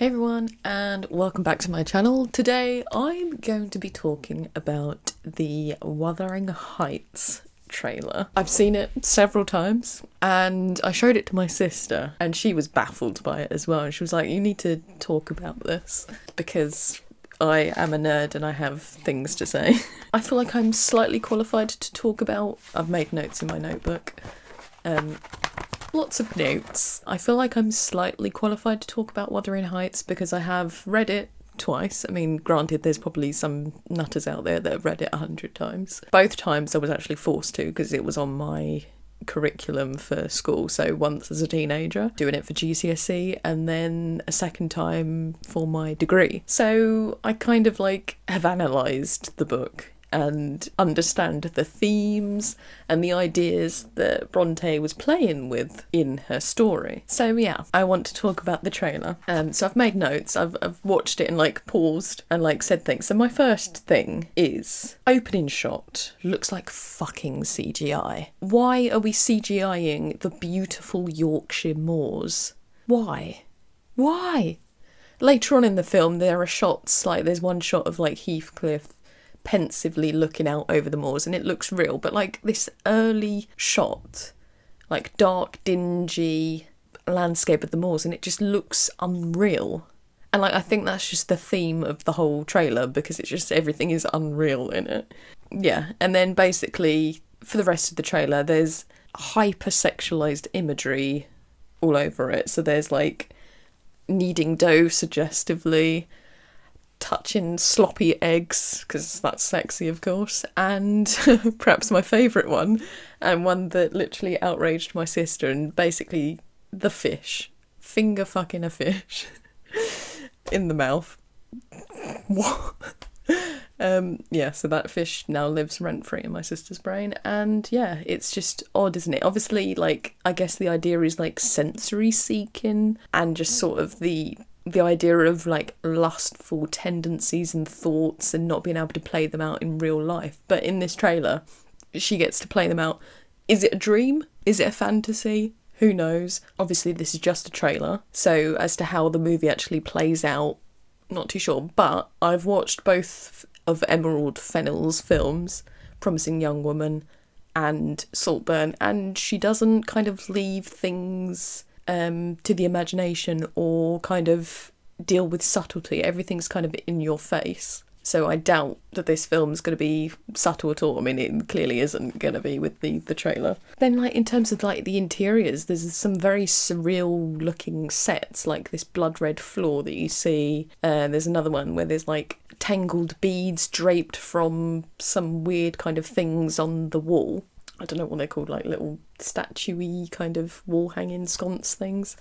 Hey everyone, and welcome back to my channel. Today I'm going to be talking about the Wuthering Heights trailer. I've seen it several times and I showed it to my sister and she was baffled by it as well, and she was like, you need to talk about this because I am a nerd and I have things to say. I feel like I'm slightly qualified to talk about. I've made notes in my notebook. Lots of notes. I feel like I'm slightly qualified to talk about Wuthering Heights because I have read it twice. I mean, granted, there's probably some nutters out there that have read it 100 times. Both times I was actually forced to because it was on my curriculum for school. So once as a teenager, doing it for GCSE, and then a second time for my degree. So I kind of have analysed the book and understand the themes and the ideas that Bronte was playing with in her story. So yeah, I want to talk about the trailer. So I've made notes, I've watched it and paused and said things. So my first thing is, opening shot looks like fucking CGI. Why are we CGIing the beautiful Yorkshire moors? Why? Later on in the film there are shots, there's one shot of Heathcliff pensively looking out over the moors and it looks real, but this early shot, dark, dingy landscape of the moors, and it just looks unreal. And I think that's just the theme of the whole trailer, because it's just everything is unreal in it. Yeah, and then basically for the rest of the trailer there's hypersexualized imagery all over it. So there's kneading dough suggestively, touching sloppy eggs, because that's sexy of course, and perhaps my favourite one, and one that literally outraged my sister, and basically the fish. Finger fucking a fish in the mouth. What? Yeah, so that fish now lives rent-free in my sister's brain, and yeah, it's just odd, isn't it? Obviously, I guess the idea is sensory seeking, and just sort of the idea of lustful tendencies and thoughts and not being able to play them out in real life. But in this trailer, she gets to play them out. Is it a dream? Is it a fantasy? Who knows? Obviously, this is just a trailer, so as to how the movie actually plays out, not too sure. But I've watched both of Emerald Fennel's films, Promising Young Woman and Saltburn, and she doesn't leave things to the imagination or deal with subtlety. Everything's in your face. So I doubt that this film's going to be subtle at all. I mean, it clearly isn't going to be with the trailer. Then in terms of the interiors, there's some very surreal looking sets, like this blood red floor that you see. There's another one where there's tangled beads draped from some weird things on the wall. I don't know what they're called, little statuey wall hanging sconce things.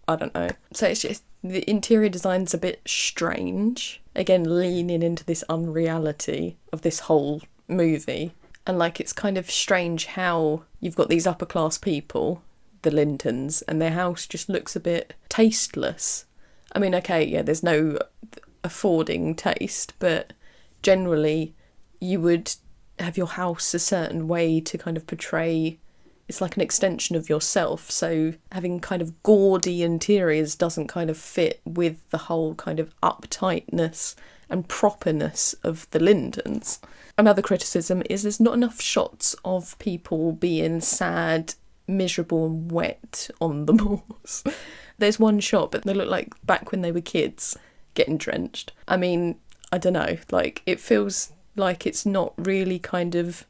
I don't know. So it's just, the interior design's a bit strange. Again, leaning into this unreality of this whole movie. And it's strange how you've got these upper class people, the Lintons, and their house just looks a bit tasteless. I mean, okay, yeah, there's no affording taste, but generally you would have your house a certain way to portray, it's like an extension of yourself. So having gaudy interiors doesn't fit with the whole uptightness and properness of the Lintons. Another criticism is there's not enough shots of people being sad, miserable and wet on the moors. There's one shot, but they look like back when they were kids getting drenched. I mean, I don't know, it feels it's not really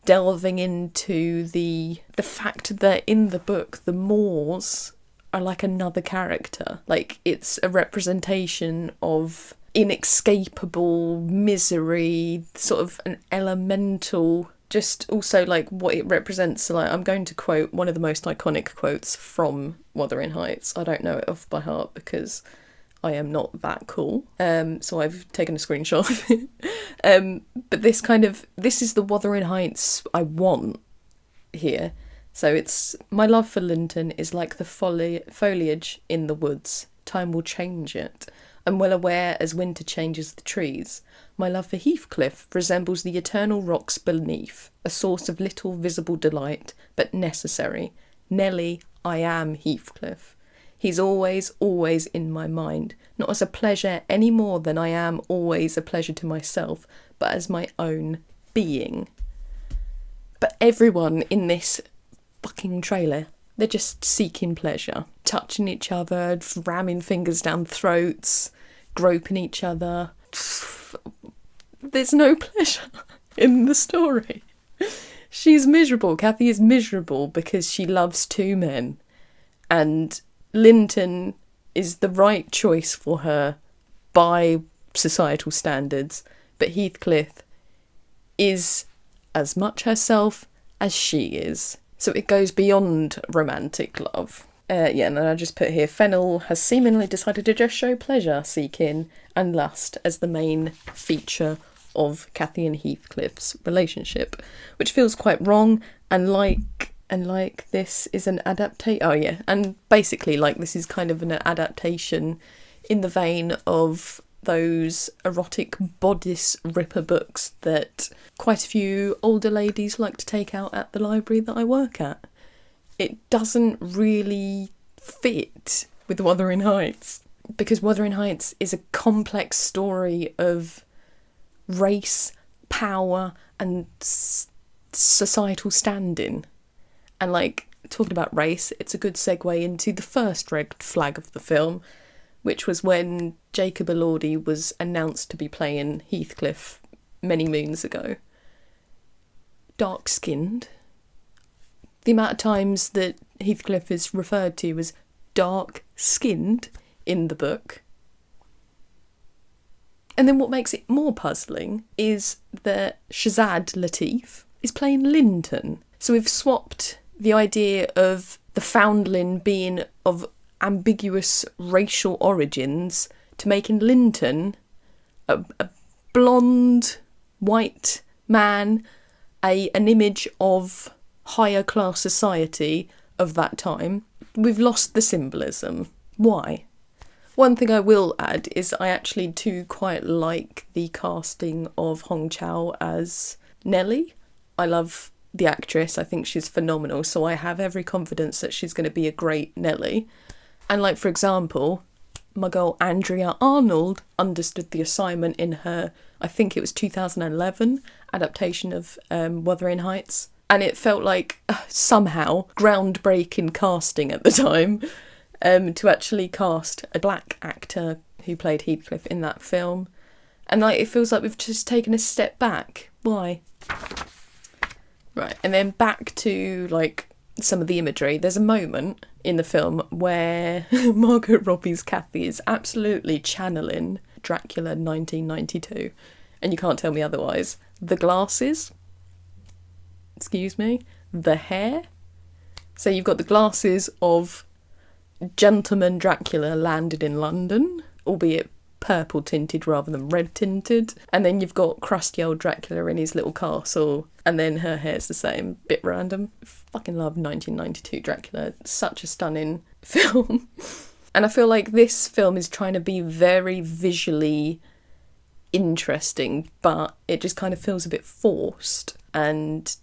delving into the fact that in the book the moors are another character. It's a representation of inescapable misery, sort of an elemental, just also what it represents. So I'm going to quote one of the most iconic quotes from Wuthering Heights. I don't know it off by heart because I am not that cool, so I've taken a screenshot of it. But this is the Wuthering Heights I want here. So it's, my love for Linton is like the foliage in the woods. Time will change it. I'm well aware as winter changes the trees. My love for Heathcliff resembles the eternal rocks beneath, a source of little visible delight, but necessary. Nelly, I am Heathcliff. He's always, always in my mind, not as a pleasure any more than I am always a pleasure to myself, but as my own being. But everyone in this fucking trailer, they're just seeking pleasure. Touching each other, ramming fingers down throats, groping each other. There's no pleasure in the story. She's miserable. Kathy is miserable because she loves two men. And Linton is the right choice for her by societal standards. But Heathcliff is as much herself as she is. So it goes beyond romantic love. And then I just put here, Fennel has seemingly decided to just show pleasure seeking and lust as the main feature of Kathy and Heathcliff's relationship, which feels quite wrong, and like this is an adaptation. And basically like this is kind of an adaptation in the vein of those erotic bodice ripper books that quite a few older ladies like to take out at the library that I work at. It doesn't really fit with Wuthering Heights, because Wuthering Heights is a complex story of race, power and societal standing. And like, talking about race, it's a good segue into the first red flag of the film, which was when Jacob Elordi was announced to be playing Heathcliff many moons ago. Dark-skinned. The amount of times that Heathcliff is referred to as dark-skinned in the book. And then what makes it more puzzling is that Shazad Latif is playing Linton. So we've swapped the idea of the foundling being of ambiguous racial origins to making Linton a blonde, white man, an image of higher class society of that time. We've lost the symbolism. Why? One thing I will add is I actually do quite like the casting of Hong Chow as Nellie. I love the actress. I think she's phenomenal, so I have every confidence that she's going to be a great Nellie. And like, for example, my girl Andrea Arnold understood the assignment in her, I think it was 2011 adaptation of Wuthering Heights. And it felt like somehow groundbreaking casting at the time to actually cast a black actor who played Heathcliff in that film. And like, it feels like we've just taken a step back. Why? Right, and then back to like some of the imagery. There's a moment in the film where Margot Robbie's Kathy is absolutely channeling Dracula 1992. And you can't tell me otherwise. The glasses. Excuse me. The hair. So you've got the glasses of Gentleman Dracula landed in London, albeit purple tinted rather than red tinted. And then you've got crusty old Dracula in his little castle, and then her hair's the same. Bit random. Fucking love 1992 Dracula. It's such a stunning film. And I feel like this film is trying to be very visually interesting, but it just kind of feels a bit forced. And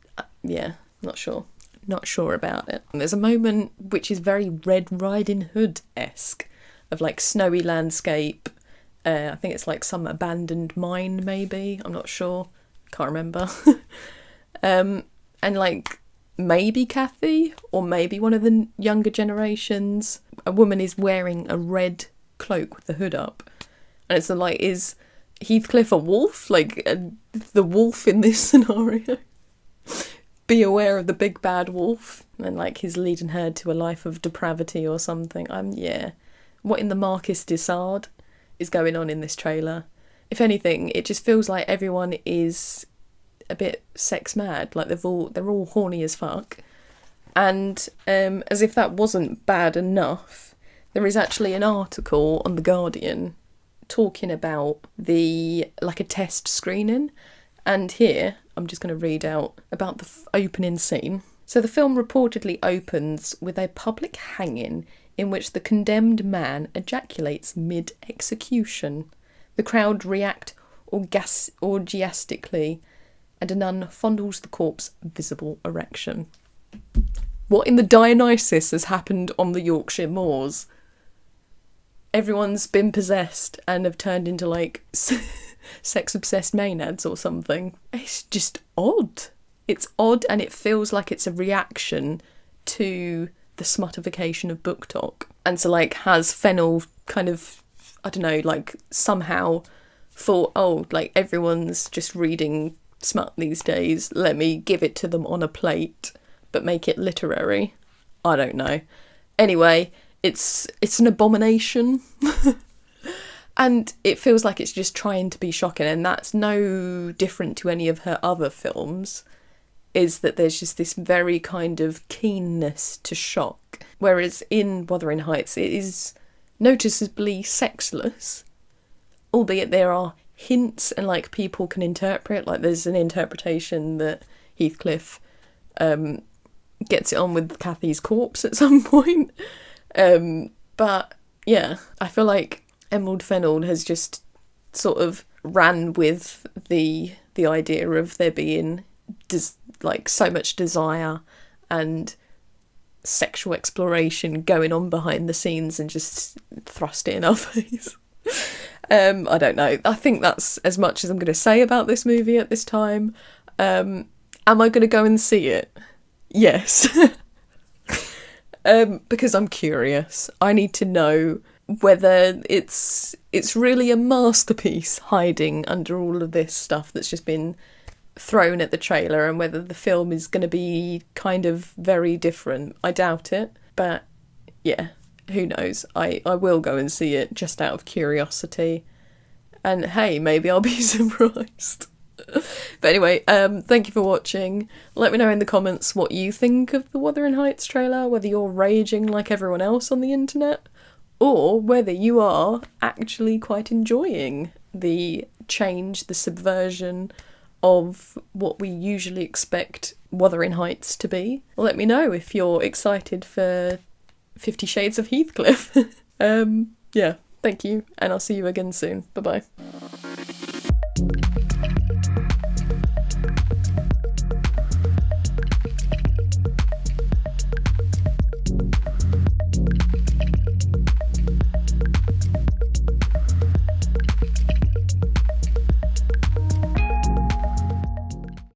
yeah, not sure about it. And there's a moment which is very Red Riding Hood-esque, of like snowy landscape. I think it's like some abandoned mine, maybe. I'm not sure. Can't remember. And like maybe Kathy, or maybe one of the younger generations. A woman is wearing a red cloak with the hood up, and it's like, is Heathcliff a wolf? Like the wolf in this scenario? Be aware of the big bad wolf, and like he's leading her to a life of depravity or something. What in the Marquis de Sade is going on in this trailer? If anything, it just feels like everyone is a bit sex mad. Like they're all horny as fuck. And as if that wasn't bad enough, there is actually an article on The Guardian talking about a test screening. And here, I'm just going to read out about the opening scene. So the film reportedly opens with a public hanging in which the condemned man ejaculates mid-execution. The crowd react orgiastically, and a nun fondles the corpse's visible erection. What in the Dionysus has happened on the Yorkshire moors? everyone's been possessed and have turned into like sex-obsessed maenads or something. It's just odd. It's odd, and it feels like it's a reaction to the smuttification of book talk. And so, like, has Fennel kind of, I don't know, like, somehow thought, oh, like, everyone's just reading smut these days, let me give it to them on a plate, but make it literary? I don't know. Anyway, it's an abomination. And it feels like it's just trying to be shocking, and that's no different to any of her other films, is that there's just this very kind of keenness to shock. Whereas in Wuthering Heights, it is noticeably sexless, albeit there are hints and, like, people can interpret. Like, there's an interpretation that Heathcliff gets it on with Kathy's corpse at some point. But, yeah, I feel like Emerald Fennell has just sort of ran with the idea of there being like so much desire and sexual exploration going on behind the scenes and just thrust it in our face. I don't know. I think that's as much as I'm going to say about this movie at this time. Am I going to go and see it? Yes. Because I'm curious. I need to know whether it's really a masterpiece hiding under all of this stuff that's just been thrown at the trailer, and whether the film is going to be kind of very different. I doubt it, but yeah, who knows. I will go and see it just out of curiosity, and hey, maybe I'll be surprised. But anyway, thank you for watching. Let me know in the comments what you think of the Wuthering Heights trailer, whether you're raging like everyone else on the internet, or whether you are actually quite enjoying the change, the subversion of what we usually expect Wuthering Heights to be. Let me know if you're excited for 50 Shades of Heathcliff. Yeah, thank you, and I'll see you again soon. Bye-bye.